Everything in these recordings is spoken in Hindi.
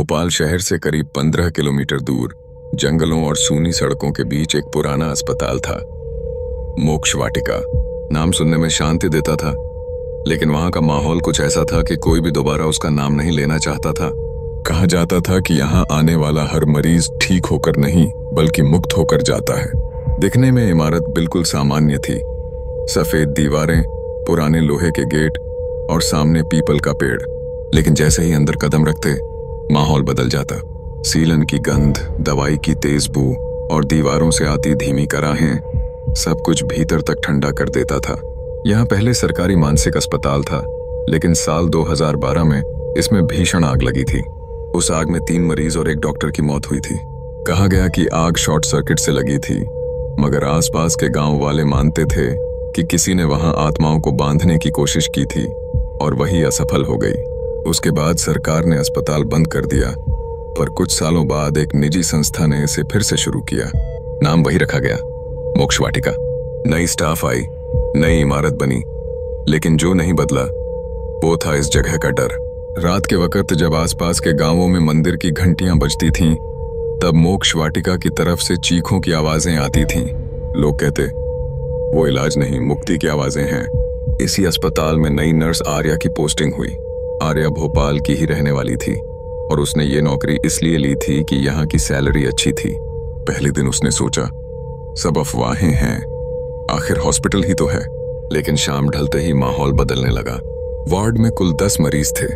भोपाल शहर से करीब 15 किलोमीटर दूर जंगलों और सूनी सड़कों के बीच एक पुराना अस्पताल था। मोक्ष वाटिका नाम सुनने में शांति देता था, लेकिन वहां का माहौल कुछ ऐसा था कि कोई भी दोबारा उसका नाम नहीं लेना चाहता था। कहा जाता था कि यहाँ आने वाला हर मरीज ठीक होकर नहीं बल्कि मुक्त होकर जाता है। दिखने में इमारत बिल्कुल सामान्य थी, सफेद दीवारें, पुराने लोहे के गेट और सामने पीपल का पेड़। लेकिन जैसे ही अंदर कदम रखते माहौल बदल जाता। सीलन की गंध, दवाई की तेज बू और दीवारों से आती धीमी कराहें सब कुछ भीतर तक ठंडा कर देता था। यहाँ पहले सरकारी मानसिक अस्पताल था, लेकिन साल 2012 में इसमें भीषण आग लगी थी। उस आग में 3 मरीज और एक डॉक्टर की मौत हुई थी। कहा गया कि आग शॉर्ट सर्किट से लगी थी, मगर आसपास के गांव वाले मानते थे कि किसी ने वहां आत्माओं को बांधने की कोशिश की थी और वही असफल हो गई। उसके बाद सरकार ने अस्पताल बंद कर दिया, पर कुछ सालों बाद एक निजी संस्था ने इसे फिर से शुरू किया। नाम वही रखा गया, मोक्ष वाटिका। नई स्टाफ आई, नई इमारत बनी, लेकिन जो नहीं बदला वो था इस जगह का डर। रात के वक्त जब आसपास के गांवों में मंदिर की घंटियां बजती थीं, तब मोक्ष वाटिका की तरफ से चीखों की आवाजें आती थीं। लोग कहते, वो इलाज नहीं, मुक्ति की आवाजें हैं। इसी अस्पताल में नई नर्स आर्या की पोस्टिंग हुई। आर्या भोपाल की ही रहने वाली थी और उसने ये नौकरी इसलिए ली थी कि यहाँ की सैलरी अच्छी थी। पहले दिन उसने सोचा, सब अफवाहें हैं, आखिर हॉस्पिटल ही तो है। लेकिन शाम ढलते ही माहौल बदलने लगा। वार्ड में कुल 10 मरीज थे।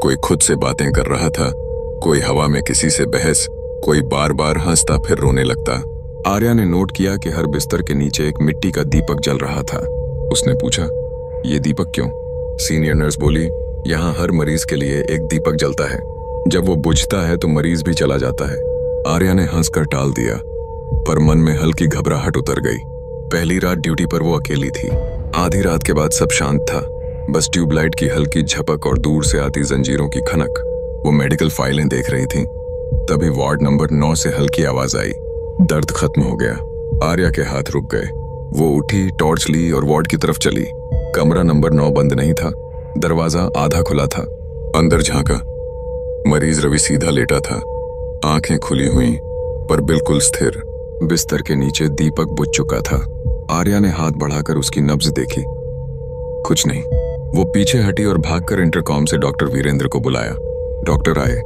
कोई खुद से बातें कर रहा था, कोई हवा में किसी से बहस, कोई बार बार हंसता फिर रोने लगता। आर्या ने नोट किया कि हर बिस्तर के नीचे एक मिट्टी का दीपक जल रहा था। उसने पूछा, ये दीपक क्यों? सीनियर नर्स बोली, यहाँ हर मरीज के लिए एक दीपक जलता है, जब वो बुझता है तो मरीज भी चला जाता है। आर्या ने हंसकर टाल दिया, पर मन में हल्की घबराहट उतर गई। पहली रात ड्यूटी पर वो अकेली थी। आधी रात के बाद सब शांत था, बस ट्यूबलाइट की हल्की झपक और दूर से आती जंजीरों की खनक। वो मेडिकल फाइलें देख रही थी। तभी वार्ड नंबर 9 से हल्की आवाज आई। दर्द खत्म हो गया। आर्या के हाथ रुक गए। वो उठी, टॉर्च ली और वार्ड की तरफ चली। कमरा नंबर 9 बंद नहीं था, दरवाजा आधा खुला था। अंदर झांका, मरीज रवि सीधा लेटा था, आंखें खुली हुई पर बिल्कुल स्थिर। बिस्तर के नीचे दीपक बुझ चुका था। आर्या ने हाथ बढ़ाकर उसकी नब्ज देखी, कुछ नहीं। वो पीछे हटी और भागकर इंटरकॉम से डॉक्टर वीरेंद्र को बुलाया। डॉक्टर आए।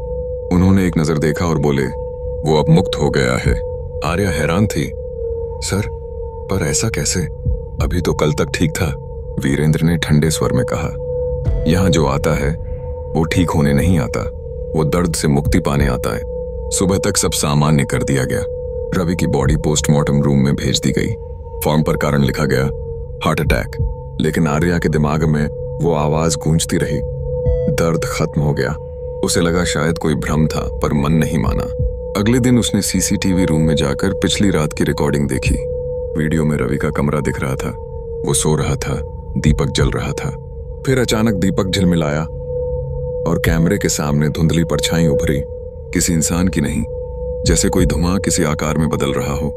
उन्होंने एक नजर देखा और बोले, वो अब मुक्त हो गया है। आर्या हैरान थी, सर, पर ऐसा कैसे? अभी तो कल तक ठीक था। वीरेंद्र ने ठंडे स्वर में कहा, यहाँ जो आता है वो ठीक होने नहीं आता, वो दर्द से मुक्ति पाने आता है। सुबह तक सब सामान्य कर दिया गया। रवि की बॉडी पोस्टमार्टम रूम में भेज दी गई। फॉर्म पर कारण लिखा गया, हार्ट अटैक। लेकिन आर्या के दिमाग में वो आवाज गूंजती रही, दर्द खत्म हो गया। उसे लगा शायद कोई भ्रम था, पर मन नहीं माना। अगले दिन उसने सीसीटीवी रूम में जाकर पिछली रात की रिकॉर्डिंग देखी। वीडियो में रवि का कमरा दिख रहा था, वो सो रहा था, दीपक जल रहा था। फिर अचानक दीपक झिलमिलाया और कैमरे के सामने धुंधली परछाई उभरी, किसी इंसान की नहीं, जैसे कोई धुआं किसी आकार में बदल रहा हो।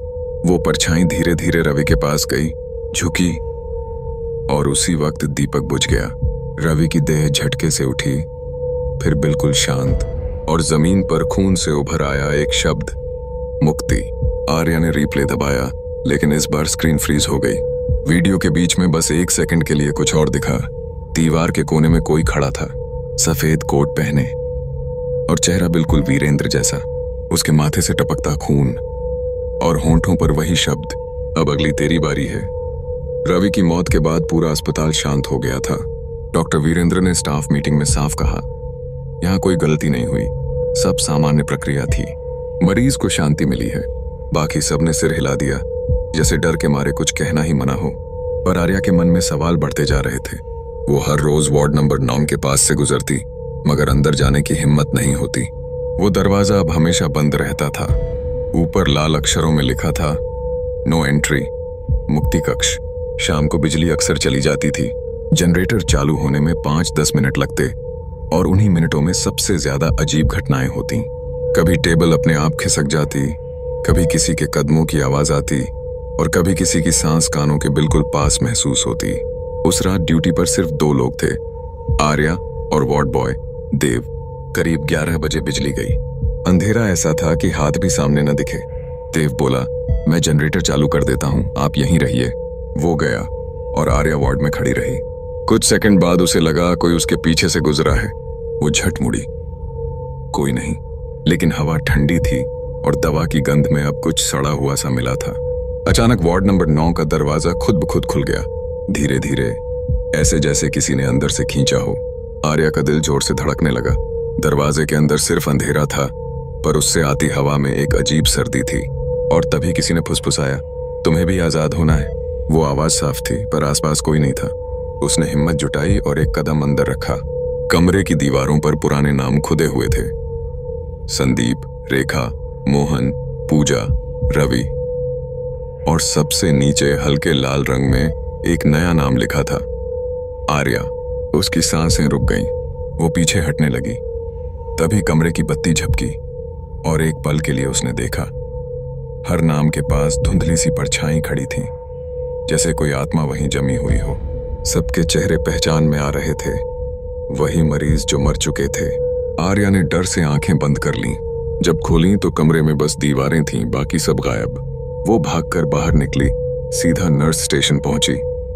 वो परछाई धीरे धीरे रवि के पास गई, झुकी और उसी वक्त दीपक बुझ गया। रवि की देह झटके से उठी, फिर बिल्कुल शांत, और जमीन पर खून से उभर आया एक शब्द, मुक्ति। आर्या ने रिप्ले दबाया, लेकिन इस बार स्क्रीन फ्रीज हो गई। वीडियो के बीच में बस 1 सेकंड के लिए कुछ और दिखा। दीवार के कोने में कोई खड़ा था, सफेद कोट पहने और चेहरा बिल्कुल वीरेंद्र जैसा। उसके माथे से टपकता खून और होंठों पर वही शब्द, अब अगली तेरी बारी है। रवि की मौत के बाद पूरा अस्पताल शांत हो गया था। डॉक्टर वीरेंद्र ने स्टाफ मीटिंग में साफ कहा, यहाँ कोई गलती नहीं हुई, सब सामान्य प्रक्रिया थी। मरीज को शांति मिली है। बाकी सबने सिर हिला दिया, जैसे डर के मारे कुछ कहना ही मना हो। पर आर्या के मन में सवाल बढ़ते जा रहे थे। वो हर रोज वार्ड नंबर 9 के पास से गुजरती, मगर अंदर जाने की हिम्मत नहीं होती। वो दरवाजा अब हमेशा बंद रहता था। ऊपर लाल अक्षरों में लिखा था, नो एंट्री, मुक्ति कक्ष। शाम को बिजली अक्सर चली जाती थी। जनरेटर चालू होने में 5-10 मिनट लगते और उन्हीं मिनटों में सबसे ज्यादा अजीब घटनाएं होती। कभी टेबल अपने आप खिसक जाती, कभी किसी के कदमों की आवाज आती और कभी किसी की सांस कानों के बिल्कुल पास महसूस होती। उस रात ड्यूटी पर सिर्फ 2 लोग थे, आर्या और वार्ड बॉय देव। करीब 11 बजे बिजली गई। अंधेरा ऐसा था कि हाथ भी सामने न दिखे। देव बोला, मैं जनरेटर चालू कर देता हूं, आप यहीं रहिए। वो गया और आर्या वार्ड में खड़ी रही। कुछ सेकंड बाद उसे लगा कोई उसके पीछे से गुजरा है। वो झट मुड़ी, कोई नहीं, लेकिन हवा ठंडी थी और दवा की गंध में अब कुछ सड़ा हुआ सा मिला था। अचानक वार्ड नंबर 9 का दरवाजा खुद ब खुद खुल गया, धीरे धीरे, ऐसे जैसे किसी ने अंदर से खींचा हो। आर्या का दिल जोर से धड़कने लगा। दरवाजे के अंदर सिर्फ अंधेरा था, पर उससे आती हवा में एक अजीब सर्दी थी। और तभी किसी ने फुसफुसाया, तुम्हें भी आजाद होना है। वो आवाज साफ थी, पर आसपास कोई नहीं था। उसने हिम्मत जुटाई और एक कदम अंदर रखा। कमरे की दीवारों पर पुराने नाम खुदे हुए थे, संदीप, रेखा, मोहन, पूजा, रवि, और सबसे नीचे हल्के लाल रंग में एक नया नाम लिखा था, आर्या। उसकी सांसें रुक गईं, वो पीछे हटने लगी। तभी कमरे की बत्ती झपकी और एक पल के लिए उसने देखा। हर नाम के पास धुंधली सी परछाई खड़ी थी, जैसे कोई आत्मा वहीं जमी हुई हो। सबके चेहरे पहचान में आ रहे थे, वही मरीज जो मर चुके थे। आर्या ने डर से आंखें बंद कर लीं। जब खोलीं तो कमरे में बस दीवारें थीं, बाकी सब गायब। वो भागकर बाहर निकली, सीधा नर्स स्टेशन पहुंची।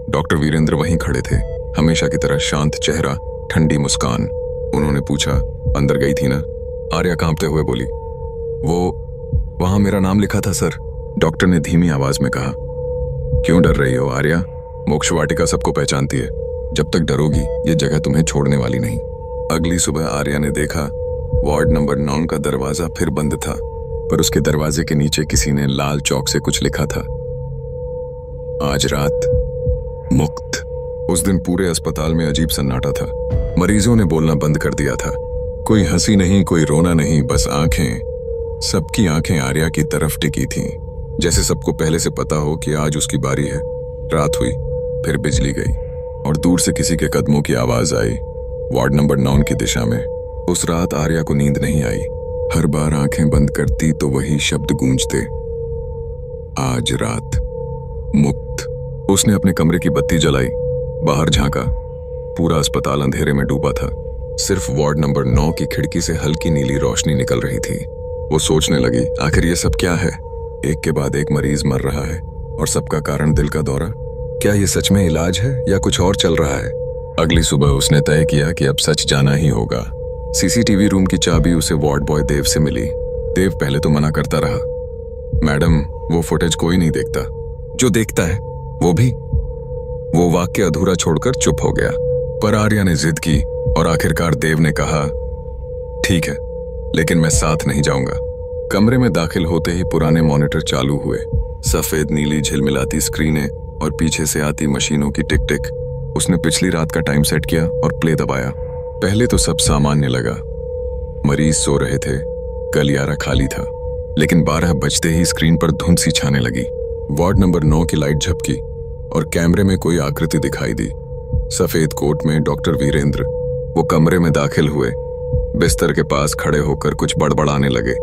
डॉक्टर वीरेंद्र वहीं खड़े थे, हमेशा की तरह शांत चेहरा, ठंडी मुस्कान। उन्होंने पूछा, अंदर गई थी ना? आर्या कांपते हुए बोली, वो वहां मेरा नाम लिखा था सर। डॉक्टर ने धीमी आवाज में कहा, क्यों डर रही हो आर्या? मोक्ष वाटिका सबको पहचानती है। जब तक डरोगी ये जगह तुम्हें छोड़ने वाली नहीं। अगली सुबह आर्या ने देखा वार्ड नंबर 9 का दरवाजा फिर बंद था, पर उसके दरवाजे के नीचे किसी ने लाल चौक से कुछ लिखा था, आज रात मुक्त। उस दिन पूरे अस्पताल में अजीब सन्नाटा था। मरीजों ने बोलना बंद कर दिया था। कोई हंसी नहीं, कोई रोना नहीं, बस आंखें। सबकी आंखें आर्या की तरफ टिकी थीं, जैसे सबको पहले से पता हो कि आज उसकी बारी है। रात हुई, फिर बिजली गई और दूर से किसी के कदमों की आवाज आई, वार्ड नंबर 9 की दिशा में। उस रात आर्या को नींद नहीं आई। हर बार आंखें बंद करती तो वही शब्द गूंजते, आज रात मुक्त। उसने अपने कमरे की बत्ती जलाई, बाहर झांका। पूरा अस्पताल अंधेरे में डूबा था। सिर्फ वार्ड नंबर 9 की खिड़की से हल्की नीली रोशनी निकल रही थी। वो सोचने लगी, आखिर ये सब क्या है? एक के बाद एक मरीज मर रहा है और सबका कारण दिल का दौरा। क्या ये सच में इलाज है या कुछ और चल रहा है? अगली सुबह उसने तय किया कि अब सच जाना ही होगा। सीसीटीवी रूम की चाबी उसे वार्ड बॉय देव से मिली। देव पहले तो मना करता रहा, मैडम वो फुटेज कोई नहीं देखता, जो देखता है वो भी। वो वाक्य अधूरा छोड़कर चुप हो गया। पर आर्या ने जिद की और आखिरकार देव ने कहा, ठीक है, लेकिन मैं साथ नहीं जाऊंगा। कमरे में दाखिल होते ही पुराने मॉनिटर चालू हुए, सफेद नीली झिलमिलाती स्क्रीनें और पीछे से आती मशीनों की टिक टिक। उसने पिछली रात का टाइम सेट किया और प्ले दबाया। पहले तो सब सामान्य लगा, मरीज सो रहे थे, गलियारा खाली था। लेकिन 12 बजते ही स्क्रीन पर धुंध सी छाने लगी। वार्ड नंबर 9 की लाइट झपकी और कैमरे में कोई आकृति दिखाई दी। सफेद कोट में डॉक्टर वीरेंद्र। वो कमरे में दाखिल हुए, बिस्तर के पास खड़े होकर कुछ बड़बड़ाने लगे।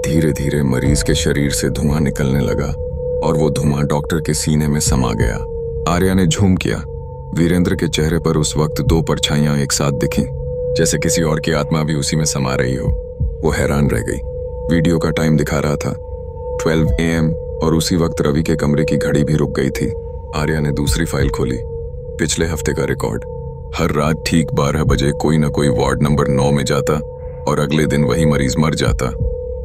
धीरे धीरे मरीज के शरीर से धुआं निकलने लगा और वो धुआं डॉक्टर के सीने में समा गया। आर्या ने झूम किया। वीरेंद्र के चेहरे पर उस वक्त 2 परछाइयां एक साथ दिखीं, जैसे किसी और की आत्मा भी उसी में समा रही हो। वो हैरान रह गई। वीडियो का टाइम दिखा रहा था 12 AM और उसी वक्त रवि के कमरे की घड़ी भी रुक गई थी। आर्या ने दूसरी फाइल खोली, पिछले हफ्ते का रिकॉर्ड। हर रात ठीक 12 बजे कोई ना कोई वार्ड नंबर 9 में जाता और अगले दिन वही मरीज मर जाता।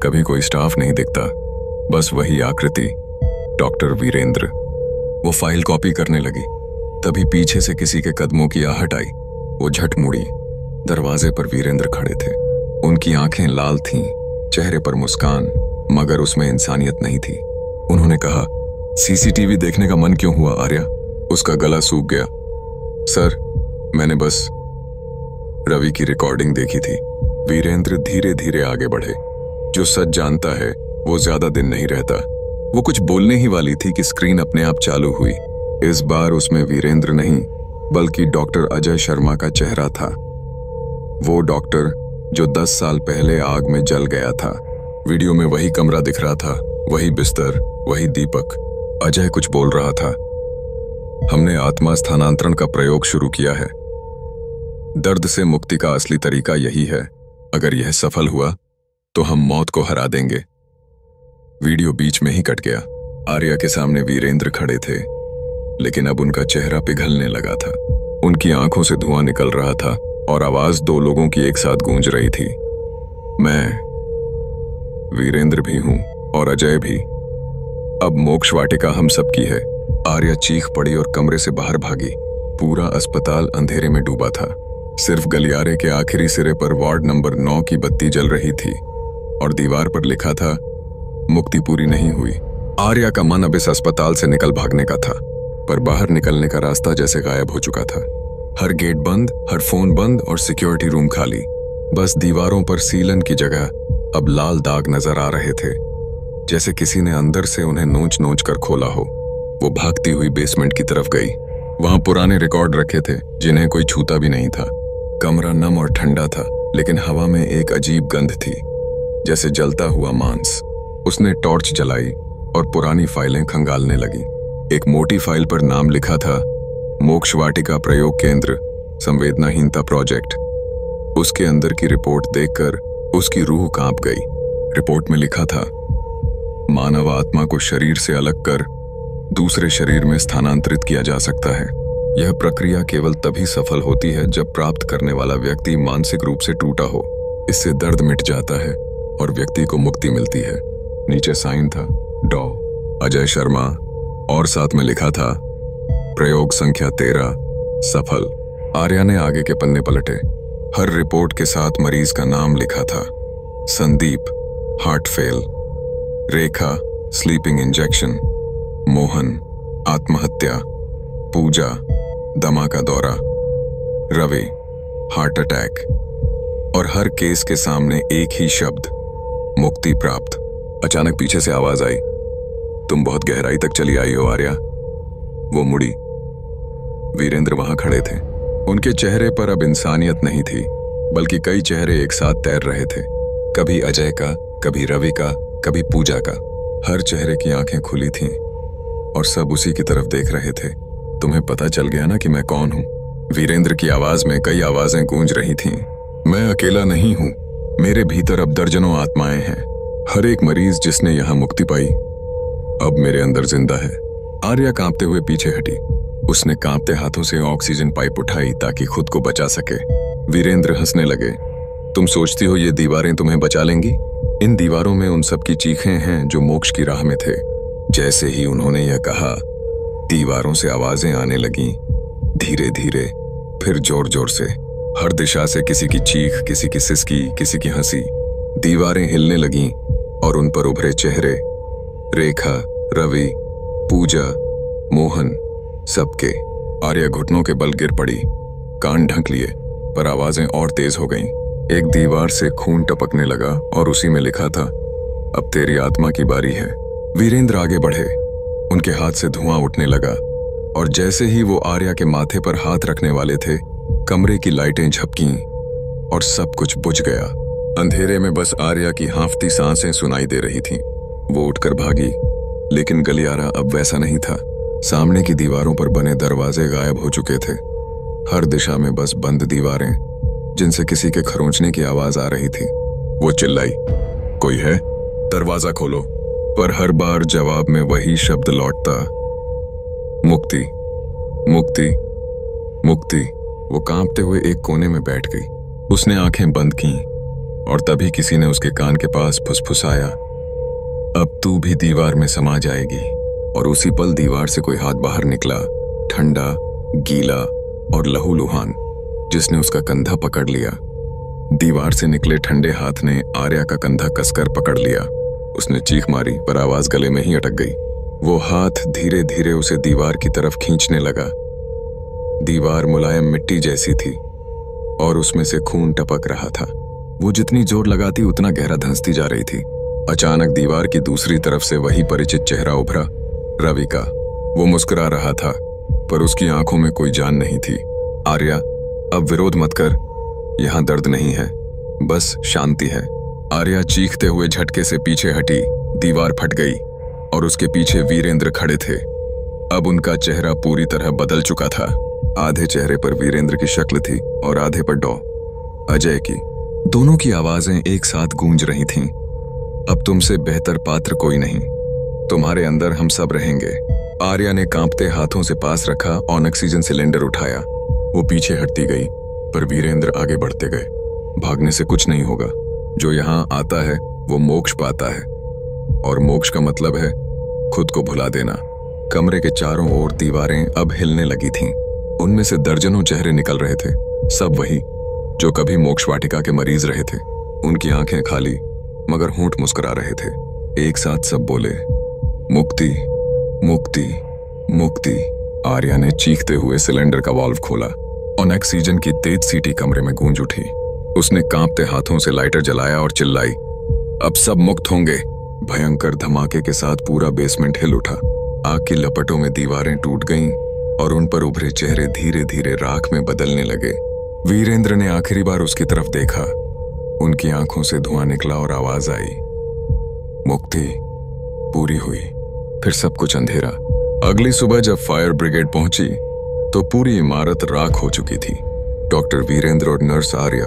कभी कोई स्टाफ नहीं दिखता, बस वही आकृति, डॉक्टर वीरेंद्र। वो फाइल कॉपी करने लगी, तभी पीछे से किसी के कदमों की आहट आई। वो झट मुड़ी। दरवाजे पर वीरेंद्र खड़े थे। उनकी आंखें लाल थीं, चेहरे पर मुस्कान, मगर उसमें इंसानियत नहीं थी। उन्होंने कहा, सीसीटीवी देखने का मन क्यों हुआ आर्या? उसका गला सूख गया। सर, मैंने बस रवि की रिकॉर्डिंग देखी थी। वीरेंद्र धीरे धीरे आगे बढ़े। जो सच जानता है वो ज्यादा दिन नहीं रहता। वो कुछ बोलने ही वाली थी कि स्क्रीन अपने आप चालू हुई। इस बार उसमें वीरेंद्र नहीं, बल्कि डॉक्टर अजय शर्मा का चेहरा था। वो डॉक्टर जो 10 साल पहले आग में जल गया था। वीडियो में वही कमरा दिख रहा था, वही बिस्तर, वही दीपक। अजय कुछ बोल रहा था, हमने आत्मा स्थानांतरण का प्रयोग शुरू किया है। दर्द से मुक्ति का असली तरीका यही है, अगर यह सफल हुआ तो हम मौत को हरा देंगे। वीडियो बीच में ही कट गया। आर्या के सामने वीरेंद्र खड़े थे, लेकिन अब उनका चेहरा पिघलने लगा था। उनकी आंखों से धुआं निकल रहा था और आवाज दो लोगों की एक साथ गूंज रही थी। मैं वीरेंद्र भी हूं और अजय भी। अब मोक्ष वाटिका हम सबकी है। आर्या चीख पड़ी और कमरे से बाहर भागी। पूरा अस्पताल अंधेरे में डूबा था। सिर्फ गलियारे के आखिरी सिरे पर वार्ड नंबर 9 की बत्ती जल रही थी और दीवार पर लिखा था, मुक्ति पूरी नहीं हुई। आर्या का मन अब इस अस्पताल से निकल भागने का था, पर बाहर निकलने का रास्ता जैसे गायब हो चुका था। हर गेट बंद, हर फोन बंद और सिक्योरिटी रूम खाली। बस दीवारों पर सीलन की जगह अब लाल दाग नजर आ रहे थे, जैसे किसी ने अंदर से उन्हें नोच नोच कर खोला हो। वो भागती हुई बेसमेंट की तरफ गई। वहां पुराने रिकॉर्ड रखे थे जिन्हें कोई छूता भी नहीं था। कमरा नम और ठंडा था, लेकिन हवा में एक अजीब गंध थी, जैसे जलता हुआ मांस। उसने टॉर्च जलाई और पुरानी फाइलें खंगालने लगी। एक मोटी फाइल पर नाम लिखा था, मोक्ष वाटिका प्रयोग केंद्र, संवेदनाहीनता प्रोजेक्ट। उसके अंदर की रिपोर्ट देखकर उसकी रूह कांप गई। रिपोर्ट में लिखा था, मानव आत्मा को शरीर से अलग कर दूसरे शरीर में स्थानांतरित किया जा सकता है। यह प्रक्रिया केवल तभी सफल होती है जब प्राप्त करने वाला व्यक्ति मानसिक रूप से टूटा हो। इससे दर्द मिट जाता है और व्यक्ति को मुक्ति मिलती है। नीचे साइन था, डॉ. अजय शर्मा, और साथ में लिखा था, प्रयोग संख्या 13 सफल। आर्या ने आगे के पन्ने पलटे। हर रिपोर्ट के साथ मरीज का नाम लिखा था, संदीप हार्ट फेल, रेखा स्लीपिंग इंजेक्शन, मोहन आत्महत्या, पूजा दमा का दौरा, रवि हार्ट अटैक। और हर केस के सामने एक ही शब्द, मुक्ति प्राप्त। अचानक पीछे से आवाज आई, तुम बहुत गहराई तक चली आई हो आर्या। वो मुड़ी। वीरेंद्र वहां खड़े थे। उनके चेहरे पर अब इंसानियत नहीं थी, बल्कि कई चेहरे एक साथ तैर रहे थे। कभी अजय का, कभी रवि का, कभी पूजा का। हर चेहरे की आंखें खुली थीं और सब उसी की तरफ देख रहे थे। तुम्हें पता चल गया ना कि मैं कौन हूं? वीरेंद्र की आवाज में कई आवाजें गूंज रही थीं। मैं अकेला नहीं हूं, मेरे भीतर अब दर्जनों आत्माएं हैं। हर एक मरीज जिसने यहां मुक्ति पाई अब मेरे अंदर जिंदा है। आर्या कांपते हुए पीछे हटी। उसने कांपते हाथों से ऑक्सीजन पाइप उठाई ताकि खुद को बचा सके। वीरेंद्र हंसने लगे। तुम सोचती हो ये दीवारें तुम्हें बचा लेंगी? इन दीवारों में उन सब की चीखें हैं जो मोक्ष की राह में थे। जैसे ही उन्होंने यह कहा, दीवारों से आवाजें आने लगीं, धीरे धीरे, फिर जोर जोर से। हर दिशा से किसी की चीख, किसी की सिसकी, किसी की हंसी। दीवारें हिलने लगीं और उन पर उभरे चेहरे, रेखा, रवि, पूजा, मोहन, सबके। आर्या घुटनों के बल गिर पड़ी, कान ढक लिए, पर आवाजें और तेज हो गईं। एक दीवार से खून टपकने लगा और उसी में लिखा था, अब तेरी आत्मा की बारी है। वीरेंद्र आगे बढ़े। उनके हाथ से धुआं उठने लगा और जैसे ही वो आर्या के माथे पर हाथ रखने वाले थे, कमरे की लाइटें झपकीं और सब कुछ बुझ गया। अंधेरे में बस आर्या की हांफती सांसें सुनाई दे रही थीं। वो उठकर भागी, लेकिन गलियारा अब वैसा नहीं था। सामने की दीवारों पर बने दरवाजे गायब हो चुके थे। हर दिशा में बस बंद दीवारें, जिनसे किसी के खरोंचने की आवाज आ रही थी। वो चिल्लाई, कोई है? दरवाजा खोलो। पर हर बार जवाब में वही शब्द लौटता, मुक्ति, मुक्ति, मुक्ति। वो कांपते हुए एक कोने में बैठ गई। उसने आंखें बंद कीं और तभी किसी ने उसके कान के पास फुसफुसाया, अब तू भी दीवार में समा जाएगी। और उसी पल दीवार से कोई हाथ बाहर निकला, ठंडा, गीला और लहूलुहान, जिसने उसका कंधा पकड़ लिया। दीवार से निकले ठंडे हाथ ने आर्या का कंधा कसकर पकड़ लिया। उसने चीख मारी, पर आवाज गले में ही अटक गई। वो हाथ धीरे धीरे उसे दीवार की तरफ खींचने लगा। दीवार मुलायम मिट्टी जैसी थी और उसमें से खून टपक रहा था। वो जितनी जोर लगाती उतना गहरा धंसती जा रही थी। अचानक दीवार की दूसरी तरफ से वही परिचित चेहरा उभरा, रवि का। वो मुस्कुरा रहा था, पर उसकी आंखों में कोई जान नहीं थी। आर्या, अब विरोध मत कर, यहां दर्द नहीं है, बस शांति है। आर्या चीखते हुए झटके से पीछे हटी। दीवार फट गई और उसके पीछे वीरेंद्र खड़े थे। अब उनका चेहरा पूरी तरह बदल चुका था। आधे चेहरे पर वीरेंद्र की शक्ल थी और आधे पर डॉ. अजय की। दोनों की आवाजें एक साथ गूंज रही थीं। अब तुमसे बेहतर पात्र कोई नहीं, तुम्हारे अंदर हम सब रहेंगे। आर्या ने कांपते हाथों से पास रखा ऑक्सीजन सिलेंडर उठाया। वो पीछे हटती गई, पर वीरेंद्र आगे बढ़ते गए। भागने से कुछ नहीं होगा, जो यहाँ आता है वो मोक्ष पाता है, और मोक्ष का मतलब है खुद को भुला देना। कमरे के चारों ओर दीवारें अब हिलने लगी थीं। उनमें से दर्जनों चेहरे निकल रहे थे, सब वही जो कभी मोक्ष वाटिका के मरीज रहे थे। उनकी आंखें खाली मगर होंठ मुस्कुरा रहे थे। एक साथ सब बोले, मुक्ति मुक्ति मुक्ति। आर्या ने चीखते हुए सिलेंडर का वाल्व खोला। ऑक्सीजन की तेज सीटी कमरे में गूंज उठी। उसने कांपते हाथों से लाइटर जलाया और चिल्लाई, अब सब मुक्त होंगे। भयंकर धमाके के साथ पूरा बेसमेंट हिल उठा। आग की लपटों में दीवारें टूट गईं और उन पर उभरे चेहरे धीरे धीरे राख में बदलने लगे। वीरेंद्र ने आखिरी बार उसकी तरफ देखा। उनकी आंखों से धुआं निकला और आवाज आई, मुक्ति पूरी हुई। फिर सब कुछ अंधेरा। अगली सुबह जब फायर ब्रिगेड पहुंची तो पूरी इमारत राख हो चुकी थी। डॉक्टर वीरेंद्र और नर्स आर्या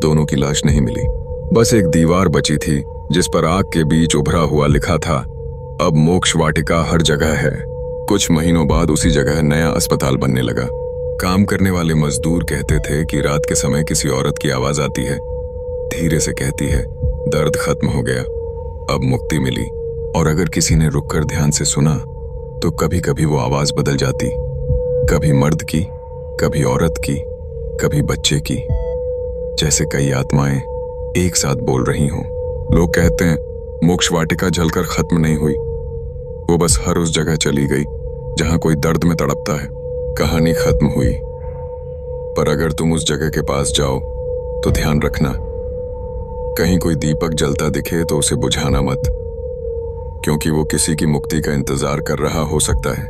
दोनों की लाश नहीं मिली। बस एक दीवार बची थी जिस पर आग के बीच उभरा हुआ लिखा था, अब मोक्ष वाटिका हर जगह है। कुछ महीनों बाद उसी जगह नया अस्पताल बनने लगा। काम करने वाले मजदूर कहते थे कि रात के समय किसी औरत की आवाज आती है, धीरे से कहती है, दर्द खत्म हो गया, अब मुक्ति मिली। और अगर किसी ने रुककर ध्यान से सुना तो कभी कभी वो आवाज बदल जाती, कभी मर्द की, कभी औरत की, कभी बच्चे की, जैसे कई आत्माएं एक साथ बोल रही हों। लोग कहते हैं मोक्ष वाटिका जलकर खत्म नहीं हुई, वो बस हर उस जगह चली गई जहां कोई दर्द में तड़पता है। कहानी खत्म हुई, पर अगर तुम उस जगह के पास जाओ तो ध्यान रखना, कहीं कोई दीपक जलता दिखे तो उसे बुझाना मत, क्योंकि वो किसी की मुक्ति का इंतजार कर रहा हो सकता है।